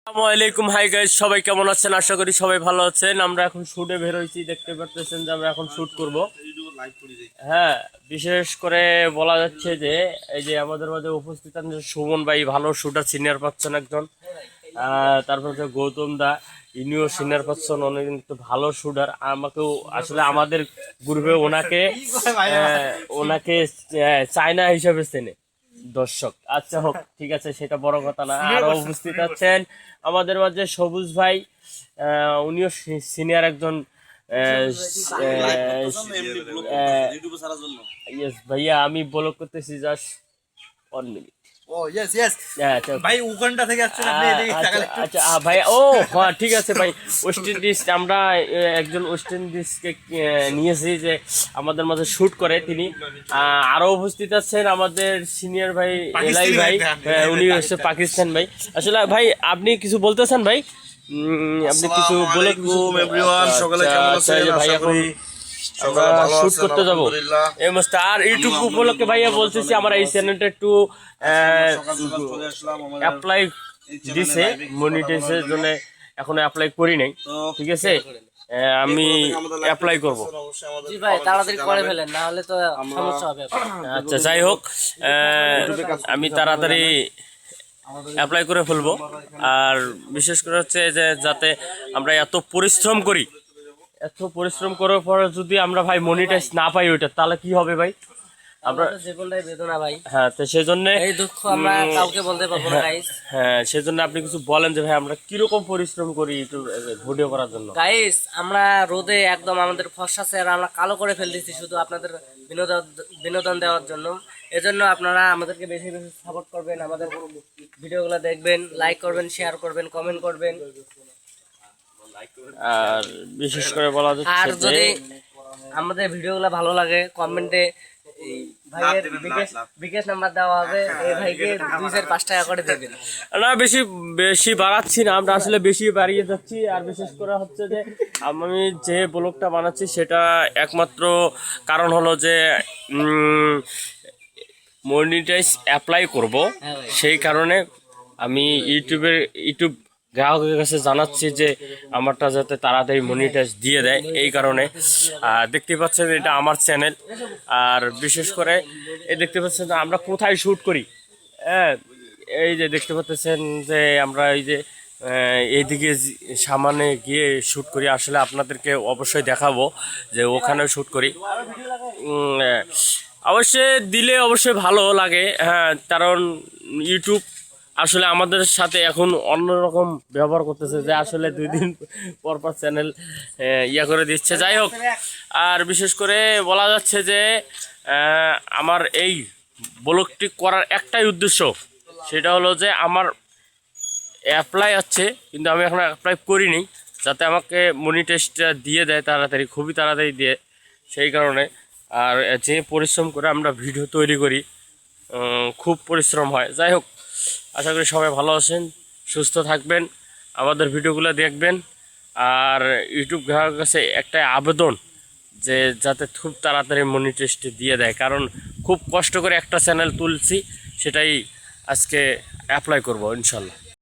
আসসালামু আলাইকুম। Hi guys, সবাই কেমন আছেন? আশা করি সবাই ভালো আছেন। আমরা এখন শুটে বের হয়েছি, দেখতে পারতেছেন যে আমরা এখন শুট করব। হ্যাঁ, বিশেষ করে বলা যাচ্ছে যে এই যে আমাদের মাঝে উপস্থিত আছেন সুমন ভাই, ভালো শুটার, সিনিয়র পাচ্ছেন একজন। তারপর হচ্ছে গৌতম দা, ইনিও সিনিয়র পাচ্ছেন, অনেক কিন্তু ভালো শুটার। আমাকেও আসলে আমাদের গ্রুপে ওনাকে চায়না হিসাবে চেনে দর্শক। আচ্ছা হোক, ঠিক আছে, সেটা বড় কথা না। আরো উপস্থিত আছেন আমাদের মাঝে সবুজ ভাই, উনিও সিনিয়র একজন। ইয়েস ভাইয়া, আমি ব্লগ করতেছি, জাস্ট 1 মিনিট। ও ইয়েস ইয়েস ভাই উগান্ডা থেকে আসছেন আপনি এদিকে তাকালে একটু। আচ্ছা ভাই, ও হ্যাঁ ঠিক আছে ভাই। ওয়েস্ট ইন্ডিজ, আমরা একজন ওয়েস্ট ইন্ডিজকে নিয়েছি যে আমাদের মাঝে শুট করে তিনি। আরো উপস্থিত আছেন আমাদের সিনিয়র ভাই এলাই ভাই, উনি হচ্ছে পাকিস্তান ভাই। আসলে ভাই আপনি কিছু বলতেছেন ভাই? আপনি কিছু বলে এভরিওয়ান, সকলে কেমন আছেন? ভাই এখন আমরা শুট করতে যাবো এই মাসটা। আর ইউটিউব উপলক্ষে ভাইয়া বলতেছি আমার এই চ্যানেলটা একটু অ্যাপ্লাই দিছে মনিটাইজের জন্য, এখনো অ্যাপ্লাই করি নাই। ঠিক আছে, আমি অ্যাপ্লাই করব। জি ভাই, তাড়াতাড়ি করে ফেলেন, না হলে তো সমস্যা হবে। আচ্ছা, যাই হোক, আমি তাড়াতাড়ি অ্যাপ্লাই করে ফেলবো। আর বিশেষ করে হচ্ছে যে যাতে আমরা এত পরিশ্রম করার পরে যদি আমরা ভাই মনিটাইজ না পাই ওইটা, তাহলে কি হবে ভাই? আমরা জীবনটাই বেদনা ভাই। হ্যাঁ, তো সেই জন্য এই দুঃখ আমরা কাউকে বলতে পারবো না গাইস। হ্যাঁ, সেই জন্য আপনি কিছু বলেন যে ভাই আমরা কিরকম পরিশ্রম করি ইউটিউব ভিডিও করার জন্য। গাইস, আমরা রোদে একদম আমাদের ফর্সা চেহারা আমরা কালো করে ফেলতেছি শুধু আপনাদের বিনোদন দেওয়ার জন্য। এজন্য আপনারা আমাদেরকে বেশি বেশি সাপোর্ট করবেন, আমাদের ভিডিওগুলো দেখবেন, লাইক করবেন, শেয়ার করবেন, কমেন্ট করবেন। আর বিশেষ করে বলা আর যাচ্ছে যে যদি আমাদের ভিডিওগুলো ভালো লাগে, কমেন্টে ভাইয়ের বিকাশ নাম্বার দেওয়া হবে, এই ভাইকে 2-5 টাকা করে দেবেন। না, বেশি বেশি বাড়াচ্ছি না, আমরা আসলে বেশি বাড়িয়ে যাচ্ছি। আর বিশেষ করে হচ্ছে যে আমি যে ব্লগটা বানাচ্ছি সেটা একমাত্র কারণ হলো যে মনিটাইজ অ্যাপ্লাই করব, সেই কারণে আমি ইউটিউব গ্রাহকের কাছে জানাচ্ছি যে আমারটা যাতে তাড়াতাড়ি মনিটাইজ দিয়ে দেয়। এই কারণে দেখতে পাচ্ছেন এটা আমার চ্যানেল। আর বিশেষ করে দেখতে পাচ্ছেন আমরা কোথায় শ্যুট করি। হ্যাঁ, এই যে দেখতে পাচ্ছেন যে আমরা এই যে এইদিকে সামনে গিয়ে শ্যুট করি। আসলে আপনাদেরকে অবশ্যই দেখাবো যে ওখানেও শ্যুট করি। অবশ্যই দিলে অবশ্যই ভালো লাগে। হ্যাঁ, কারণ ইউটিউব আসলে আমাদের সাথে এখন অন্যরকম ব্যবহার করতেছে, যে আসলে 2 দিন পর পর চ্যানেল করে দিচ্ছে। যাই হোক, আর বিশেষ করে বলা যাচ্ছে যে আমার এই ব্লগটি করার একটাই উদ্দেশ্য, সেটা হলো যে আমার অ্যাপ্লাই আছে, কিন্তু আমি এখন অ্যাপ্লাই করিনি, যাতে আমাকে মনিটাইজটা দিয়ে দেয় তাড়াতাড়ি, খুবই তাড়াতাড়ি দিয়ে। সেই কারণে আর যে পরিশ্রম করে আমরা ভিডিও তৈরি করি, খুব পরিশ্রম হয়। যাই হোক, আশা করি সবাই ভালো আছেন, সুস্থ থাকবেন, আমাদের ভিডিওগুলো দেখবেন। আর ইউটিউব গ্রাহকের কাছে একটাই আবেদন যে যাতে খুব তাড়াতাড়ি মনিটাইজটি দিয়ে দেয়, কারণ খুব কষ্ট করে একটা চ্যানেল তুলছি, সেটাই আজকে অ্যাপ্লাই করব ইনশাল্লাহ।